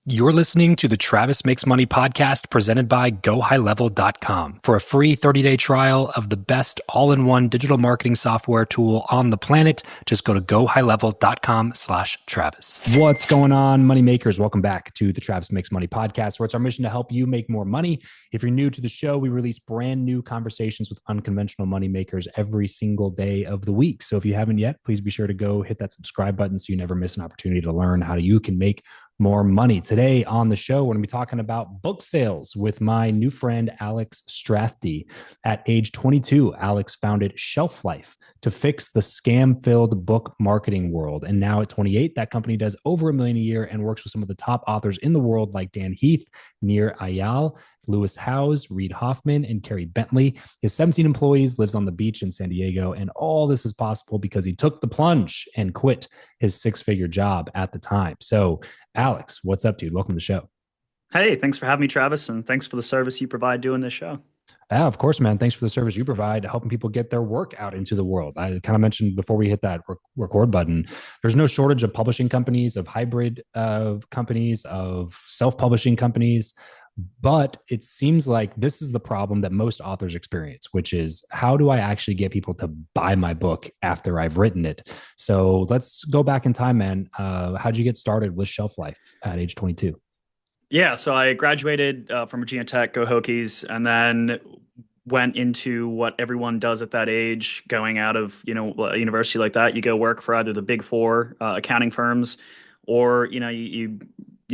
You're listening to the Travis Makes Money podcast presented by GoHighLevel.com. For a free 30-day trial of the best all-in-one digital marketing software tool on the planet, just go to GoHighLevel.com/Travis. What's going on, money makers? Welcome back to the Travis Makes Money podcast, where it's our mission to help you make more money. If you're new to the show, we release brand new conversations with unconventional money makers every single day of the week. So if you haven't yet, please be sure to go hit that subscribe button so you never miss an opportunity to learn how you can make more money. Today on the show, we're going to be talking about book sales with my new friend, Alex Strathdee. At age 22, Alex founded Shelf Life to fix the scam-filled book marketing world. And now at 28, that company does over $1 million a year and works with some of the top authors in the world like Dan Heath, Nir Eyal, Lewis Howes, Reid Hoffman, and Carrie Bentley. His 17 employees, lives on the beach in San Diego, and all this is possible because he took the plunge and quit his six-figure job at the time. So, Alex, what's up, dude? Welcome to the show. Hey, thanks for having me, Travis, and thanks for the service you provide doing this show. Yeah, of course, man. Thanks for the service you provide, helping people get their work out into the world. I kind of mentioned before we hit that record button, there's no shortage of publishing companies, of hybrid companies, of self-publishing companies. But it seems like this is the problem that most authors experience, which is how do I actually get people to buy my book after I've written it? So let's go back in time, man. How'd you get started with Shelf Life at age 22? Yeah, so I graduated from Virginia Tech, go Hokies, and then went into what everyone does at that age, going out of a university like that. You go work for either the big four accounting firms, or you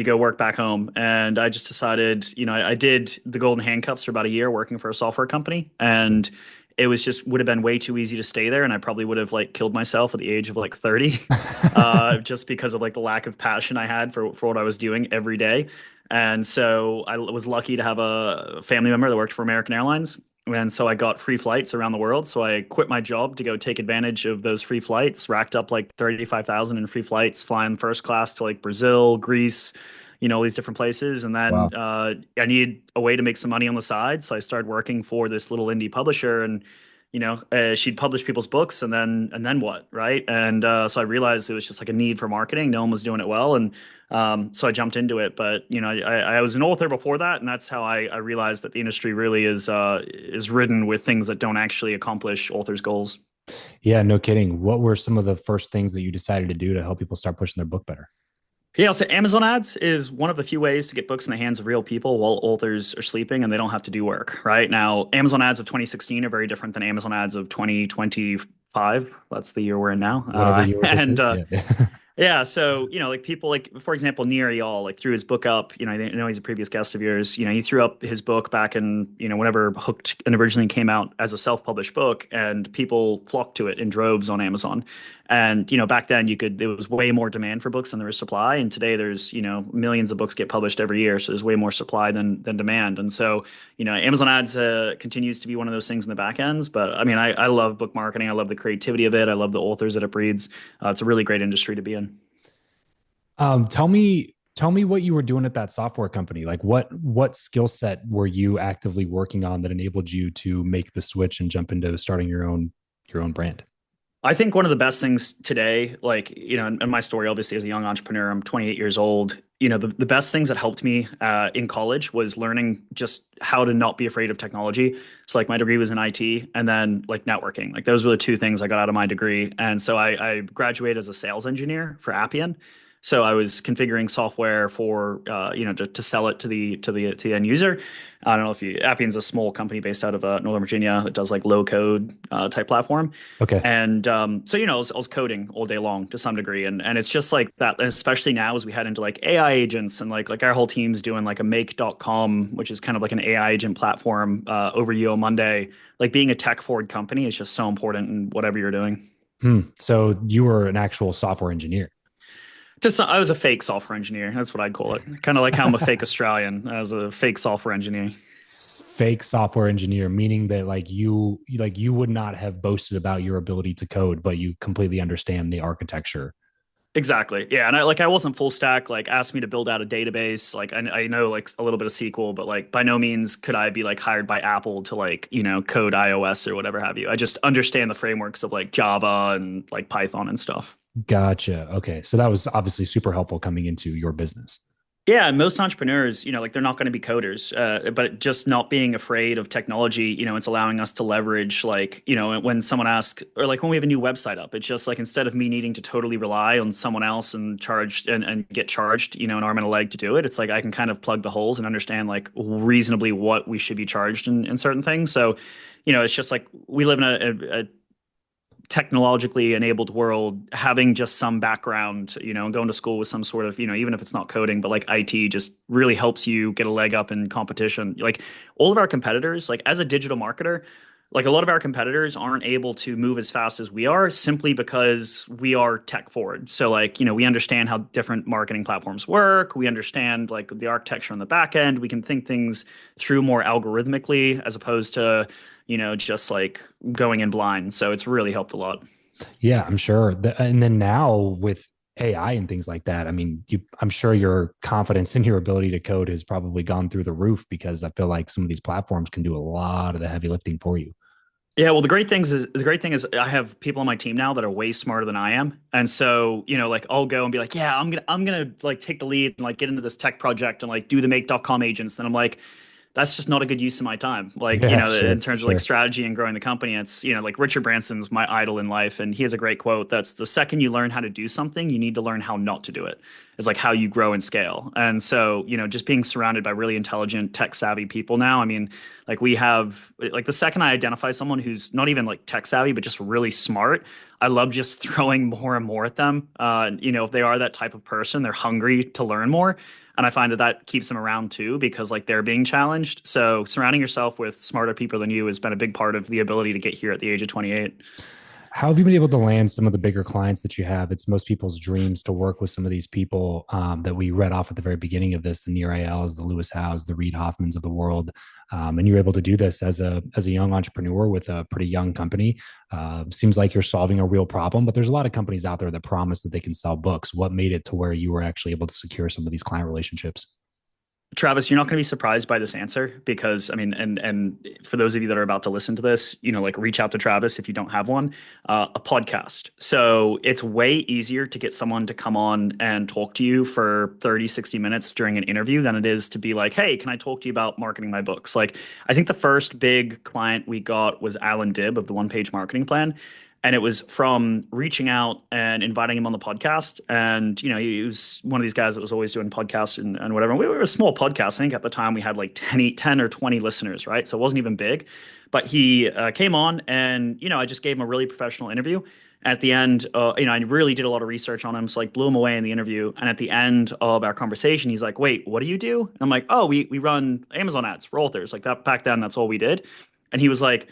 go work back home. And I just decided, I did the golden handcuffs for about a year working for a software company, and it was just would have been way too easy to stay there, and I probably would have killed myself at the age of 30, just because of the lack of passion I had for what I was doing every day. And so I was lucky to have a family member that worked for American Airlines. And so I got free flights around the world. So I quit my job to go take advantage of those free flights, racked up 35,000 in free flights, flying first class to Brazil, Greece, all these different places. And then Wow. I needed a way to make some money on the side. So I started working for this little indie publisher, and she'd publish people's books, and then what, right? And so I realized it was just a need for marketing. No one was doing it well, and so I jumped into it. But I was an author before that, and that's how I realized that the industry really is ridden with things that don't actually accomplish authors' goals. Yeah, no kidding. What were some of the first things that you decided to do to help people start pushing their book better? Yeah, so Amazon ads is one of the few ways to get books in the hands of real people while authors are sleeping and they don't have to do work, right? Now, Amazon ads of 2016 are very different than Amazon ads of 2025. That's the year we're in now. Whatever year this And is. Yeah. Yeah, so people for example, Nir Eyal threw his book up. I know he's a previous guest of yours. He threw up his book back in whenever Hooked and originally came out as a self-published book, and people flocked to it in droves on Amazon. And back then there was way more demand for books than there was supply. And today there's millions of books get published every year, so there's way more supply than demand. And so Amazon ads continues to be one of those things in the back ends. But I mean, I love book marketing. I love the creativity of it. I love the authors that it breeds. It's a really great industry to be in. Tell me what you were doing at that software company. What skill set were you actively working on that enabled you to make the switch and jump into starting your own brand? I think one of the best things today, in my story, obviously, as a young entrepreneur, I'm 28 years old. The best things that helped me in college was learning just how to not be afraid of technology. So my degree was in IT, and then networking. Those were the two things I got out of my degree. And so I graduated as a sales engineer for Appian. So I was configuring software for to sell it to the end user. I don't know if Appian's a small company based out of Northern Virginia. It does low code type platform. Okay. And so I was coding all day long to some degree, and it's just that, especially now as we head into AI agents, and our whole team's doing a make.com, which is kind of an AI agent platform over Yo Monday. Being a tech forward company is just so important in whatever you're doing. So you were an actual software engineer. I was a fake software engineer. That's what I'd call it. Kind of like how I'm a fake Australian. I was a fake software engineer. Fake software engineer, meaning that you would not have boasted about your ability to code, but you completely understand the architecture. Exactly. Yeah. And I wasn't full stack, asked me to build out a database. I know a little bit of SQL, but by no means could I be hired by Apple to code iOS or whatever have you. I just understand the frameworks of Java and Python and stuff. Gotcha. Okay. So that was obviously super helpful coming into your business. Yeah, most entrepreneurs, like they're not going to be coders, but just not being afraid of technology, it's allowing us to leverage, like, when someone asks, or like when we have a new website up, it's just like instead of me needing to totally rely on someone else and charge and get charged, an arm and a leg to do it, it's like I can kind of plug the holes and understand like reasonably what we should be charged in certain things. So, it's just like we live in a technologically enabled world, having just some background, going to school with some sort of, even if it's not coding, but like IT just really helps you get a leg up in competition. Like all of our competitors, like as a digital marketer, like a lot of our competitors aren't able to move as fast as we are simply because we are tech forward. So like, we understand how different marketing platforms work. We understand like the architecture on the back end. We can think things through more algorithmically as opposed to, just like going in blind. So it's really helped a lot. Yeah, I'm sure. And then now with AI and things like that, I mean, I'm sure your confidence in your ability to code has probably gone through the roof because I feel like some of these platforms can do a lot of the heavy lifting for you. Yeah, well, the great thing is I have people on my team now that are way smarter than I am. And so, like I'll go and be like, yeah, I'm gonna like take the lead and like get into this tech project and like do the make.com agents. Then I'm like, that's just not a good use of my time. Like, Yeah, in sure, terms of like sure. strategy and growing the company, it's, like Richard Branson's my idol in life. And he has a great quote that's the second you learn how to do something, you need to learn how not to do it. It's like how you grow and scale. And so, just being surrounded by really intelligent, tech savvy people now. I mean, like we have, like the second I identify someone who's not even like tech savvy, but just really smart, I love just throwing more and more at them. If they are that type of person, they're hungry to learn more. And I find that that keeps them around too, because like they're being challenged. So surrounding yourself with smarter people than you has been a big part of the ability to get here at the age of 28. How have you been able to land some of the bigger clients that you have? It's most people's dreams to work with some of these people that we read off at the very beginning of this, the Nir Eyals, the Lewis Howes, the Reid Hoffmans of the world. And you're able to do this as a young entrepreneur with a pretty young company. Seems like you're solving a real problem, but there's a lot of companies out there that promise that they can sell books. What made it to where you were actually able to secure some of these client relationships? Travis, you're not going to be surprised by this answer because I mean, and for those of you that are about to listen to this, like reach out to Travis if you don't have one, a podcast. So it's way easier to get someone to come on and talk to you for 30, 60 minutes during an interview than it is to be like, hey, can I talk to you about marketing my books? Like, I think the first big client we got was Alan Dibb of the One Page Marketing Plan. And it was from reaching out and inviting him on the podcast. And, he was one of these guys that was always doing podcasts and whatever. And we were a small podcast. I think at the time we had like 10 or 20 listeners, right? So it wasn't even big. But he came on and, I just gave him a really professional interview. At the end, I really did a lot of research on him. So like blew him away in the interview. And at the end of our conversation, he's like, wait, what do you do? And I'm like, oh, we run Amazon ads for authors. Like that back then, that's all we did. And he was like,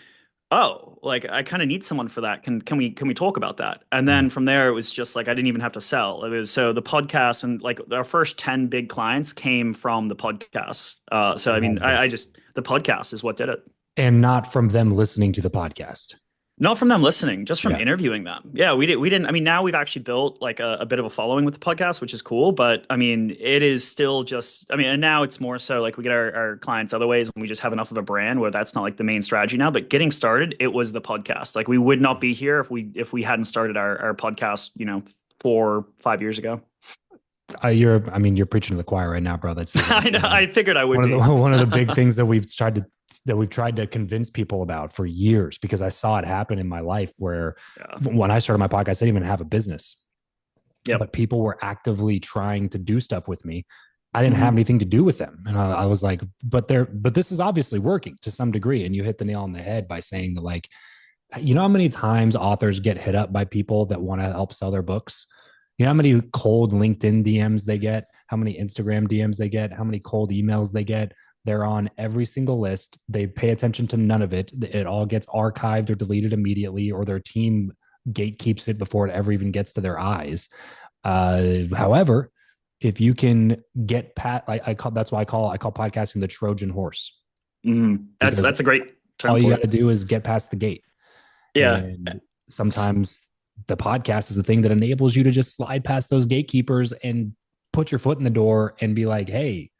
oh, like I kind of need someone for that. Can we talk about that? And then from there, it was just like I didn't even have to sell. It was so the podcast and like our first 10 big clients came from the podcast. So I mean, I just the podcast is what did it. And not from them listening to the podcast. Not from them listening, just from Yeah. interviewing them. Yeah, we didn't. I mean, now we've actually built like a bit of a following with the podcast, which is cool. But I mean, it is still just. I mean, and now it's more so like we get our clients other ways, and we just have enough of a brand where that's not like the main strategy now. But getting started, it was the podcast. Like we would not be here if we hadn't started our podcast, 4 5 years ago. You're preaching to the choir right now, bro. That's I know. I figured I would be. one of the big things that we've tried to convince people about for years, because I saw it happen in my life where Yeah. when I started my podcast, I didn't even have a business, Yep. but people were actively trying to do stuff with me. I didn't have Mhm. anything to do with them. And I was like, but this is obviously working to some degree. And you hit the nail on the head by saying that, like, how many times authors get hit up by people that want to help sell their books? You know how many cold LinkedIn DMs they get, how many Instagram DMs they get, how many cold emails they get. They're on every single list. They pay attention to none of it. It all gets archived or deleted immediately, or their team gatekeeps it before it ever even gets to their eyes. However, if you can get that's why I call podcasting the Trojan horse. That's a great term All you for got to it. do is get past the gate. Yeah. And sometimes the podcast is the thing that enables you to just slide past those gatekeepers and put your foot in the door and be like, hey,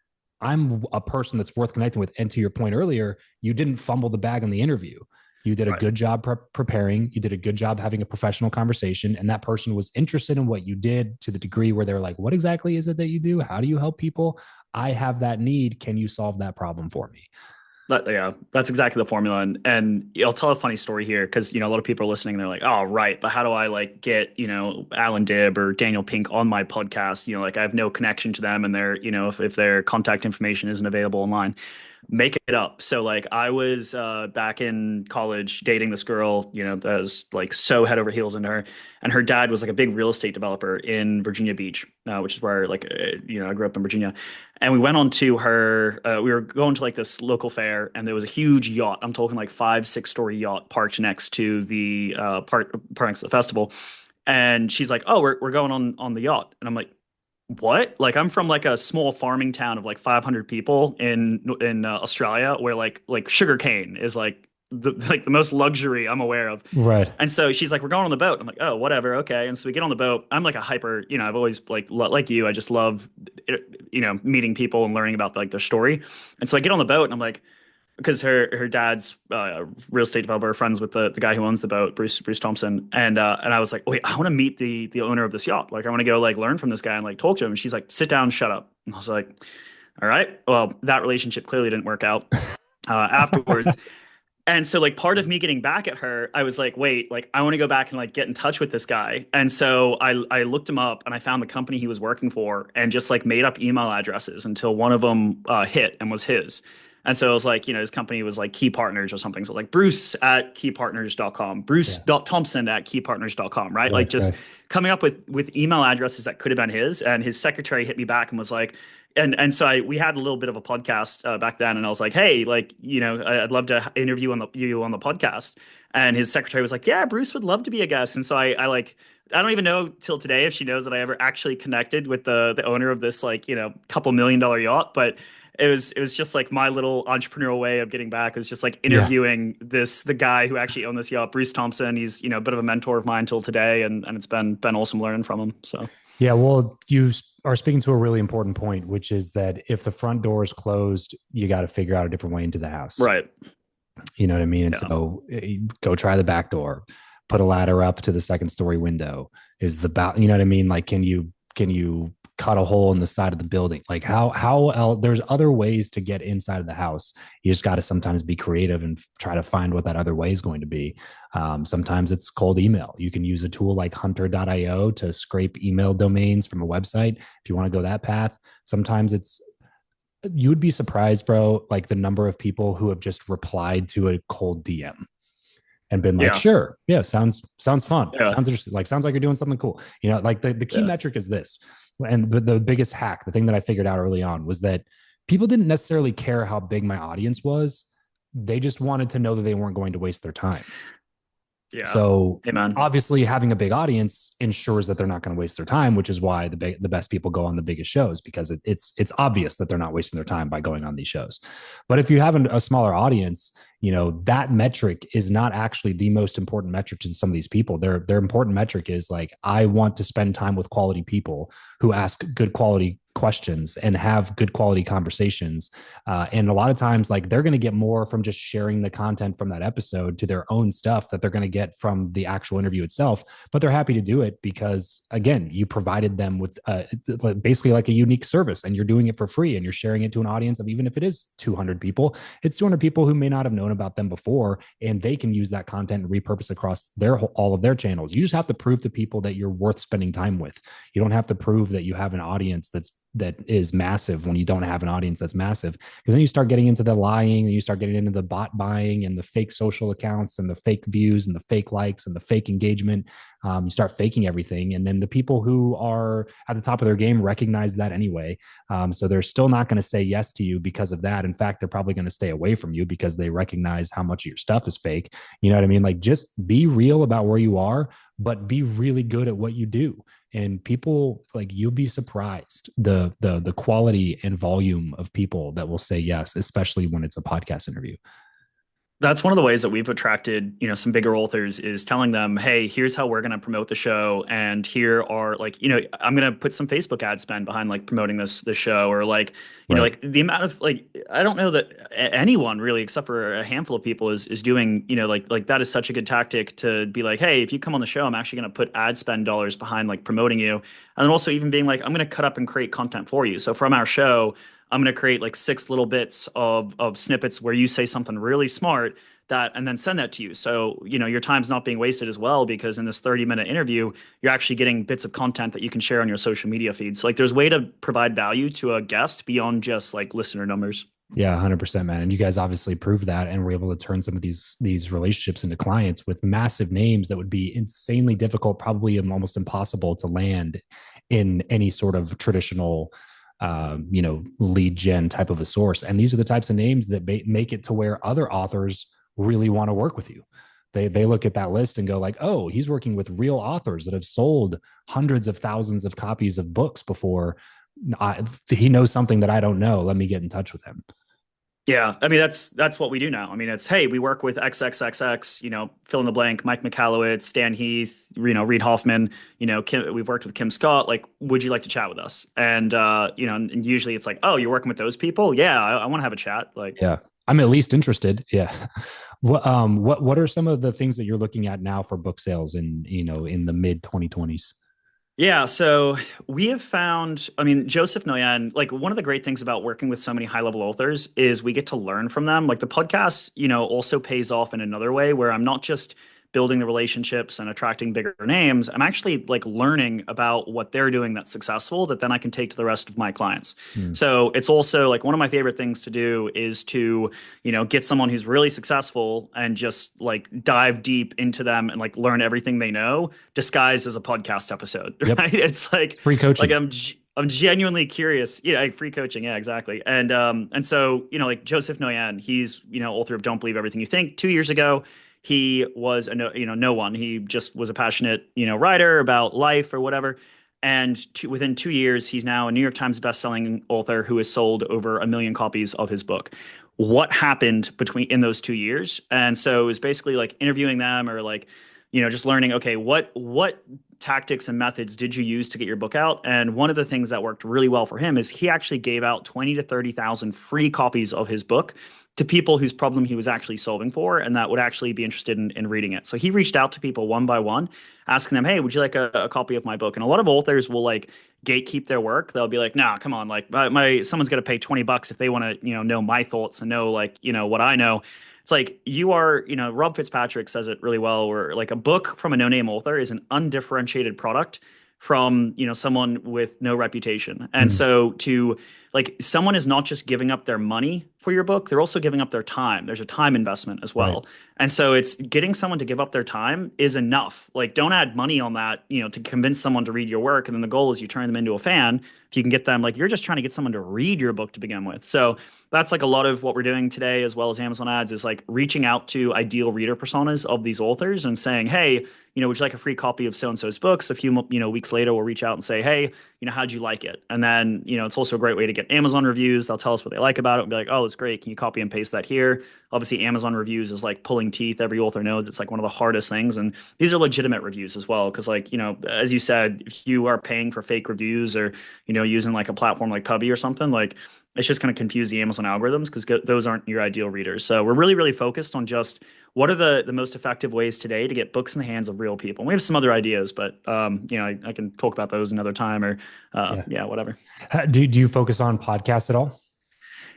I'm a person that's worth connecting with. And to your point earlier, you didn't fumble the bag on the interview. You did a Right. good job preparing. You did a good job having a professional conversation. And that person was interested in what you did to the degree where they're like, what exactly is it that you do? How do you help people? I have that need. Can you solve that problem for me? Yeah, that's exactly the formula. And I'll tell a funny story here because, a lot of people are listening and they're like, oh, right. But how do I like get, Alan Dibb or Daniel Pink on my podcast? Like I have no connection to them and if their contact information isn't available online, make it up. So like I was back in college dating this girl, that was like so head over heels into her. And her dad was like a big real estate developer in Virginia Beach, which is where like, I grew up in Virginia. And we went on to we were going to like this local fair and there was a huge yacht. I'm talking like 5, 6 story yacht parked next to the park next to the festival. And she's like, oh, we're going on the yacht. And I'm like, what? Like I'm from like a small farming town of like 500 people in Australia where like sugarcane is like the most luxury I'm aware of. Right. And so she's like, we're going on the boat. I'm like, oh, whatever. Okay. And so we get on the boat. I'm like a hyper, I've always like you, I just love, meeting people and learning about like their story. And so I get on the boat and I'm like, because her dad's real estate developer, friends with the guy who owns the boat, Bruce Thompson, and I was like, wait, I want to meet the owner of this yacht. Like, I want to go like learn from this guy and like talk to him. And she's like, sit down, shut up. And I was like, all right. Well, that relationship clearly didn't work out afterwards. And so like part of me getting back at her, I was like, wait, like I want to go back and like get in touch with this guy. And so I looked him up and I found the company he was working for and just like made up email addresses until one of them hit and was his. And so it was like, his company was like Key Partners or something. So like Bruce at keypartners.com, Yeah. Bruce.Thompson at keypartners.com, right? Like Right. just Right. coming up with email addresses that could have been his. And his secretary hit me back and was like, and so we had a little bit of a podcast back then, and I was like, hey, like I'd love to interview you on the podcast. And his secretary was like, yeah, Bruce would love to be a guest. And so I like I don't even know till today if she knows that I ever actually connected with the owner of this like couple $1 million yacht, but it was just like my little entrepreneurial way of getting back. It was just like Yeah. interviewing the guy who actually owned this yacht, Bruce Thompson. He's a bit of a mentor of mine till today, and it's been awesome learning from him. So Yeah. Well, you are speaking to a really important point, which is that if the front door is closed, you got to figure out a different way into the house. right, You know what I mean? And yeah, so go try the back door, put a ladder up to the second story window. Is the you know what I mean? Like, can you cut a hole in the side of the building? Like how else, there's other ways to get inside of the house. You just got to sometimes be creative and try to find what that other way is going to be. Sometimes it's cold email. You can use a tool like hunter.io to scrape email domains from a website if you want to go that path. Sometimes it's you would be surprised, bro, like the number of people who have just replied to a cold DM and been like, yeah, sure, yeah, sounds fun. yeah, Sounds interesting. Like sounds like you're doing something cool. Like the key yeah. metric is this. And the biggest hack, the thing that I figured out early on was that people didn't necessarily care how big my audience was. They just wanted to know that they weren't going to waste their time. Yeah. So Hey, man. obviously having a big audience ensures that they're not going to waste their time, which is why the best people go on the biggest shows, because it's obvious that they're not wasting their time by going on these shows. But if you have a smaller audience, that metric is not actually the most important metric to some of these people. Their important metric is like, I want to spend time with quality people who ask good quality questions and have good quality conversations. And a lot of times, like they're going to get more from just sharing the content from that episode to their own stuff that they're going to get from the actual interview itself. But they're happy to do it because, again, you provided them with basically like a unique service, and you're doing it for free, and you're sharing it to an audience of, even if it is 200 people, it's 200 people who may not have known about them before, and they can use that content and repurpose across all of their channels. You just have to prove to people that you're worth spending time with. You don't have to prove that you have an audience that is massive when you don't have an audience that's massive, because then you start getting into the lying, and you start getting into the bot buying and the fake social accounts and the fake views and the fake likes and the fake engagement. You start faking everything, and then the people who are at the top of their game recognize that anyway. So they're still not going to say yes to you because of that. In fact, they're probably going to stay away from you because they recognize how much of your stuff is fake. You know what I mean? Like, just be real about where you are, but be really good at what you do. And people, like, you'll be surprised the quality and volume of people that will say yes, especially when it's a podcast interview. That's one of the ways that we've attracted, some bigger authors is telling them, hey, here's how we're going to promote the show. And here are like, I'm going to put some Facebook ad spend behind like promoting this show or like, Right. like the amount of like, I don't know that anyone really, except for a handful of people is doing, like that is such a good tactic to be like, hey, if you come on the show, I'm actually going to put ad spend dollars behind like promoting you. And then also even being like, I'm going to cut up and create content for you. So from our show, I'm going to create like six little bits of snippets where you say something really smart that and then send that to you. So, your time's not being wasted as well because in this 30-minute interview, you're actually getting bits of content that you can share on your social media feeds. So, like there's a way to provide value to a guest beyond just like listener numbers. Yeah, 100%, man. And you guys obviously proved that and were able to turn some of these relationships into clients with massive names that would be insanely difficult, probably almost impossible to land in any sort of traditional lead gen type of a source. And these are the types of names that make it to where other authors really want to work with you. They look at that list and go like, oh, he's working with real authors that have sold hundreds of thousands of copies of books before. He knows something that I don't know. Let me get in touch with him. Yeah, I mean that's what we do now. I mean, it's hey, we work with XXXX, fill in the blank, Mike Michalowicz, Dan Heath, Reid Hoffman, we've worked with Kim Scott. Like, would you like to chat with us? And and usually it's like, oh, you're working with those people? Yeah, I want to have a chat. Like, Yeah, I'm at least interested. Yeah. What are some of the things that you're looking at now for book sales in the mid 2020s? yeah, so we have found, I mean, Joseph Noyan, like one of the great things about working with so many high level authors is we get to learn from them. Like the podcast, also pays off in another way where I'm not just building the relationships and attracting bigger names. I'm actually like learning about what they're doing that's successful that then I can take to the rest of my clients. Hmm. So it's also like one of my favorite things to do is to, get someone who's really successful and just like dive deep into them and like learn everything they know disguised as a podcast episode, Yep. right? It's Free like coaching. I'm genuinely curious. Yeah, like free coaching. Yeah, exactly. And so, like Joseph Noyan, he's, author of Don't Believe Everything You Think. 2 years ago, he was a no one. He just was a passionate, writer about life or whatever. And within 2 years, he's now a New York Times bestselling author who has sold over 1 million copies of his book. What happened between in those 2 years? And so it was basically like interviewing them or like, just learning, okay, what tactics and methods did you use to get your book out? And one of the things that worked really well for him is he actually gave out 20 to 30,000 free copies of his book to people whose problem he was actually solving for and that would actually be interested in reading it. So he reached out to people one by one, asking them, hey, would you like a copy of my book? And a lot of authors will like gatekeep their work. They'll be like, nah, come on, like my someone's gonna pay $20 if they want to, know my thoughts and know like, what I know. It's like you are, Rob Fitzpatrick says it really well, where like a book from a no-name author is an undifferentiated product from, someone with no reputation. And Hmm. so to like someone is not just giving up their money for your book, they're also giving up their time. There's a time investment as Right. well. And so it's getting someone to give up their time is enough. Like don't add money on that, to convince someone to read your work. And then the goal is you turn them into a fan. If you can get them, like you're just trying to get someone to read your book to begin with. So that's like a lot of what we're doing today, as well as Amazon ads, is like reaching out to ideal reader personas of these authors and saying, hey, would you like a free copy of so and so's books? A few, weeks later, we'll reach out and say, hey, how'd you like it? And then, it's also a great way to get Amazon reviews. They'll tell us what they like about it and be like, oh, it's great. Can you copy and paste that here? Obviously, Amazon reviews is like pulling teeth. Every author knows it's like one of the hardest things. And these are legitimate reviews as well. Cause like, as you said, if you are paying for fake reviews or, using like a platform like Pubby or something, like it's just going to confuse the Amazon algorithms because those aren't your ideal readers. So we're really, really focused on just what are the most effective ways today to get books in the hands of real people. And we have some other ideas, but I can talk about those another time or Yeah. yeah, whatever. Do you focus on podcasts at all?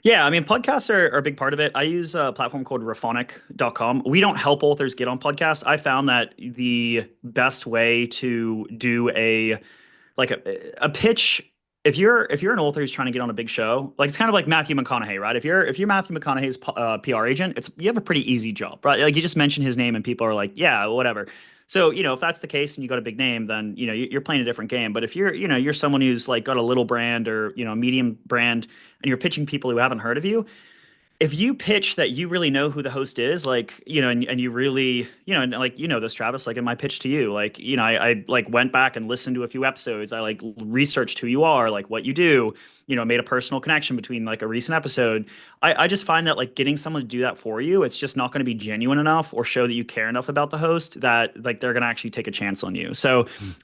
Yeah, I mean, podcasts are a big part of it. I use a platform called Raphonic.com. We don't help authors get on podcasts. I found that the best way to do a pitch, if you're an author who's trying to get on a big show, like it's kind of like Matthew McConaughey, right? If you're Matthew McConaughey's PR agent, you have a pretty easy job, right? Like you just mention his name and people are like, yeah, whatever. So, if that's the case and you got a big name, then, you're playing a different game. But if you're someone who's like got a little brand or, a medium brand and you're pitching people who haven't heard of you, if you pitch that you really know who the host is, like, and you really, and like, this, Travis, like in my pitch to you, like, I like went back and listened to a few episodes. I like researched who you are, like what you do, made a personal connection between like a recent episode. I just find that like getting someone to do that for you, it's just not going to be genuine enough or show that you care enough about the host that like they're going to actually take a chance on you. So Mm.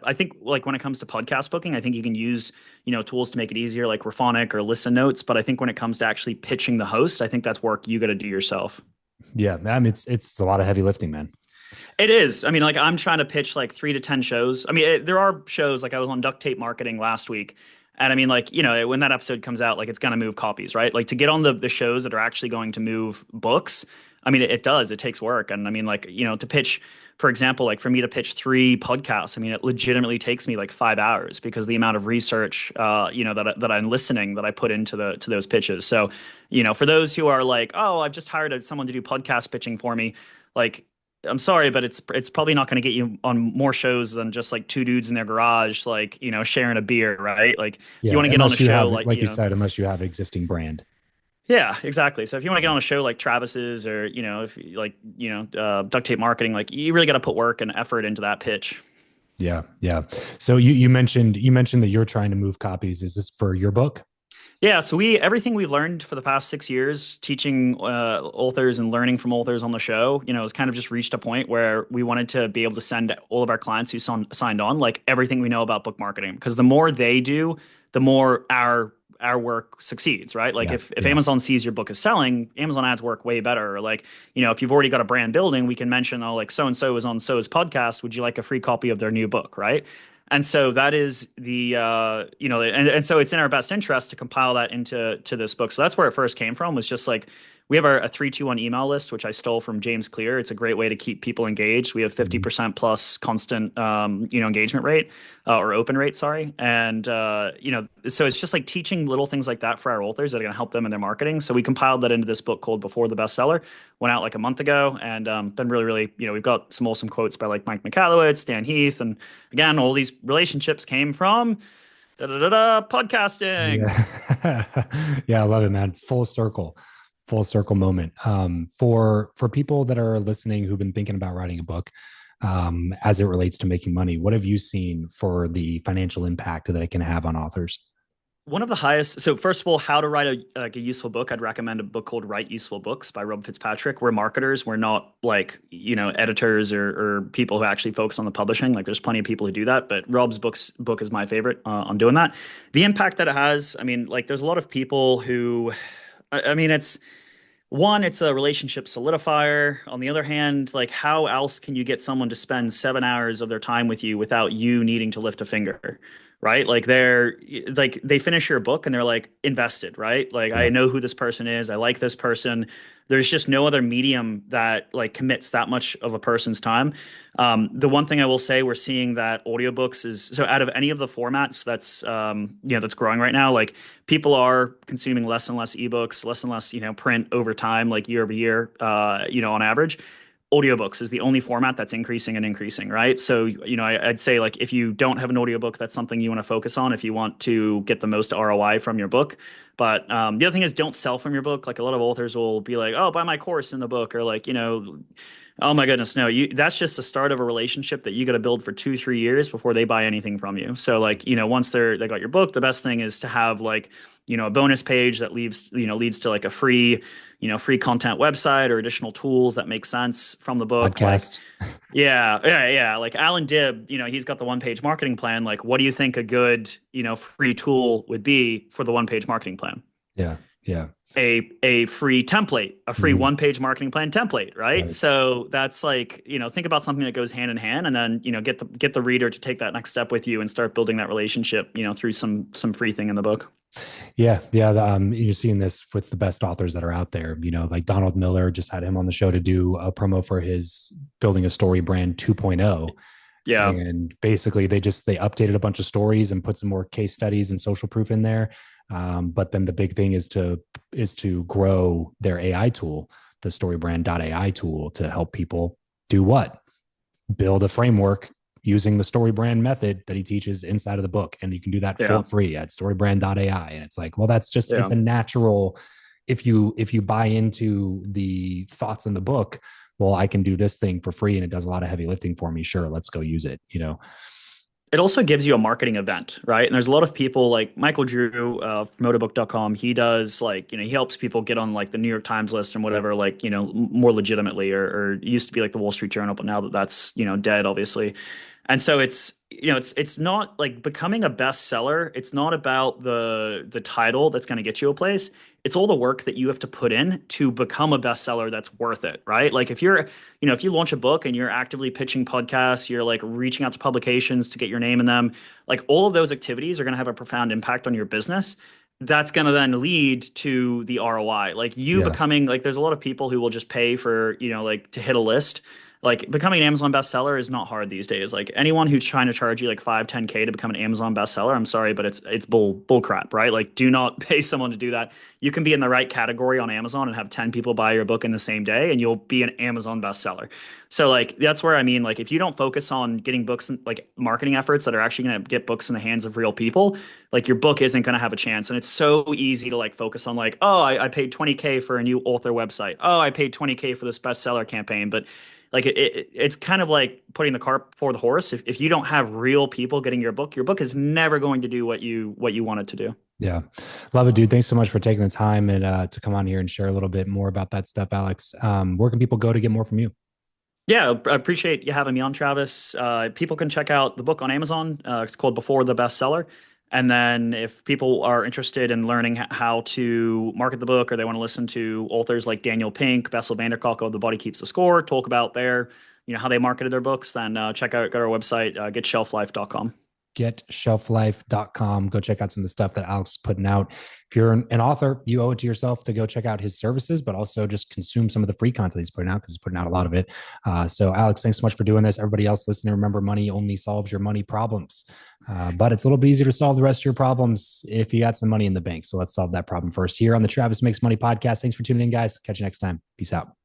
I think like when it comes to podcast booking, I think you can use tools to make it easier, like Raphonic or Listen Notes. But I think when it comes to actually pitching the host, I think that's work you got to do yourself. Yeah, I mean, it's a lot of heavy lifting, man. It is. I mean, like I'm trying to pitch like 3 to 10 shows. I mean, there are shows like I was on duct tape marketing last week. And I mean, like, when that episode comes out, like it's going to move copies, right? Like to get on the shows that are actually going to move books. I mean, it does. It takes work. And I mean, like, to pitch, for example, like for me to pitch 3 podcasts, I mean, it legitimately takes me like 5 hours because the amount of research, that I'm listening that I put into to those pitches. So, for those who are like, oh, I've just hired someone to do podcast pitching for me, like, I'm sorry, but it's probably not going to get you on more shows than just like two dudes in their garage, like, sharing a beer, right? Like if you Yeah, want to get on a unless you show, have, like you said, unless you have existing brand. yeah, exactly. So if you want to get on a show like Travis's or, if like, duct tape marketing, like you really got to put work and effort into that pitch. Yeah, yeah. So you mentioned that you're trying to move copies. Is this for your book? Yeah, so everything we've learned for the past 6 years, teaching authors and learning from authors on the show, has kind of just reached a point where we wanted to be able to send all of our clients who signed on like everything we know about book marketing, because the more they do, the more our work succeeds, right? Like Yeah, if yeah. Amazon sees your book is selling, Amazon ads work way better. Or like, if you've already got a brand building, we can mention, oh, like so and so is on so's podcast. Would you like a free copy of their new book, right? And so that is and so it's in our best interest to compile that into this book. So that's where it first came from, was just like we have a 321 email list, which I stole from James Clear. It's a great way to keep people engaged. We have Mhm. 50% plus constant, engagement rate or open rate, sorry. And, so it's just like teaching little things like that for our authors that are going to help them in their marketing. So we compiled that into this book called Before the Bestseller. Went out like a month ago, and been really, really, we've got some awesome quotes by like Mike Michalowicz, Dan Heath. And again, all these relationships came from podcasting. Yeah. Yeah, I love it, man. Full circle moment. For people that are listening who've been thinking about writing a book, as it relates to making money, what have you seen for the financial impact that it can have on authors? One of the highest. So first of all, how to write a useful book. I'd recommend a book called Write Useful Books by Rob Fitzpatrick. We're marketers. We're not like, editors or people who actually focus on the publishing. Like there's plenty of people who do that, but Rob's book is my favorite on doing that. The impact that it has, I mean, like there's a lot of people who, I mean, it's a relationship solidifier. On the other hand, like how else can you get someone to spend 7 hours of their time with you without you needing to lift a finger? Right? Like they finish your book and they're like invested, right? Like I Yeah. know who this person is. I like this person. There's just no other medium that like commits that much of a person's time. The one thing I will say, we're seeing that audiobooks is so out of any of the formats that's growing right now, like people are consuming less and less ebooks, less and less, print over time, like year over year, on average. Audiobooks is the only format that's increasing and increasing, right? So, I'd say like if you don't have an audiobook, that's something you want to focus on if you want to get the most ROI from your book. But the other thing is don't sell from your book. Like a lot of authors will be like, oh, buy my course in the book, or like, oh my goodness, no, that's just the start of a relationship that you got to build for 2, 3 years before they buy anything from you. So like, once they got your book, the best thing is to have like, a bonus page that leads to like a free content website or additional tools that make sense from the book. Like, Podcast. yeah, yeah, yeah. Like Alan Dibb, he's got the one-page marketing plan. Like, what do you think a good, free tool would be for the one-page marketing plan? Yeah. Yeah. A free template, a free Mhm. one-page marketing plan template, right? Right. So that's like, think about something that goes hand in hand, and then, get the reader to take that next step with you and start building that relationship, through some free thing in the book. Yeah, yeah. You're seeing this with the best authors that are out there. Like Donald Miller, just had him on the show to do a promo for his building a story brand 2.0. Yeah. And basically, they updated a bunch of stories and put some more case studies and social proof in there. But then the big thing is to grow their AI tool, the StoryBrand.ai tool, to help people do what? Build a framework using the StoryBrand method that he teaches inside of the book. And you can do that Yeah. for free at StoryBrand.ai. And it's like, well, that's just, Yeah. it's a natural, if you buy into the thoughts in the book, well, I can do this thing for free and it does a lot of heavy lifting for me. Sure, let's go use it, you know. It also gives you a marketing event, right? And there's a lot of people like Michael Drew of motorbook.com. He does like, he helps people get on like the New York Times list and whatever, like, more legitimately, or it used to be like the Wall Street Journal, but now that that's, dead, obviously. And so it's not like becoming a bestseller. It's not about the title that's going to get you a place. It's all the work that you have to put in to become a bestseller that's worth it, right? Like if you launch a book and you're actively pitching podcasts, you're like reaching out to publications to get your name in them, like all of those activities are going to have a profound impact on your business. That's going to then lead to the ROI. Like you Yeah. becoming like there's a lot of people who will just pay for, like to hit a list. Like becoming an Amazon bestseller is not hard these days. Like anyone who's trying to charge you like 5, 10K to become an Amazon bestseller, I'm sorry, but it's bull crap, right? Like do not pay someone to do that. You can be in the right category on Amazon and have 10 people buy your book in the same day and you'll be an Amazon bestseller. So like that's where I mean, like if you don't focus on getting books and like marketing efforts that are actually going to get books in the hands of real people, like your book isn't going to have a chance. And it's so easy to like focus on like, oh, I paid 20K for a new author website. Oh, I paid 20K for this bestseller campaign. But like it's kind of like putting the cart before the horse. If you don't have real people getting your book is never going to do what you want it to do. Yeah. Love it, dude. Thanks so much for taking the time and to come on here and share a little bit more about that stuff, Alex. Where can people go to get more from you? Yeah, I appreciate you having me on, Travis. People can check out the book on Amazon. It's called Before the Bestseller. And then if people are interested in learning how to market the book or they want to listen to authors like Daniel Pink, Bessel van der Kolk of The Body Keeps the Score, talk about how they marketed their books, then go to our website, getshelflife.com. Getshelflife.com. Go check out some of the stuff that Alex is putting out. If you're an author, you owe it to yourself to go check out his services, but also just consume some of the free content he's putting out because he's putting out a lot of it. So Alex, thanks so much for doing this. Everybody else listening, remember, money only solves your money problems. But it's a little bit easier to solve the rest of your problems if you got some money in the bank. So let's solve that problem first here on the Travis Makes Money podcast. Thanks for tuning in, guys. Catch you next time. Peace out.